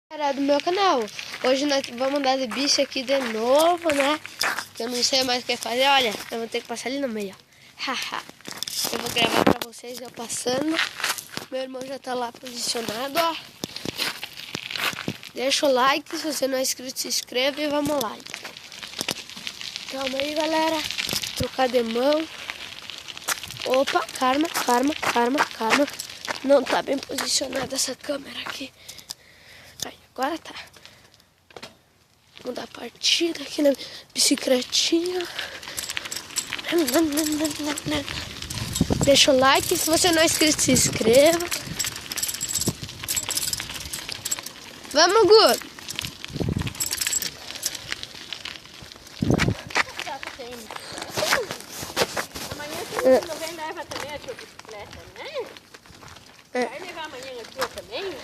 Galera do meu canal, hoje nós vamos andar de bicho aqui de novo, né? Eu não sei mais o que fazer, olha, eu vou ter que passar ali no meio, ó. Haha. Eu vou gravar pra vocês eu passando. Meu irmão já tá lá posicionado, ó. Deixa o like, se você não é inscrito, se inscreve e vamos lá. Calma aí, galera. Trocar de mão. Opa, calma. Não tá bem posicionada essa câmera aqui. Aí, agora tá. Mudar a partida aqui na bicicletinha. Deixa o like, se você não é inscrito, se inscreva. Vamos, Gu! Amanhã você não vem leva também a tua bicicleta, né? Vai levar amanhã a tua também?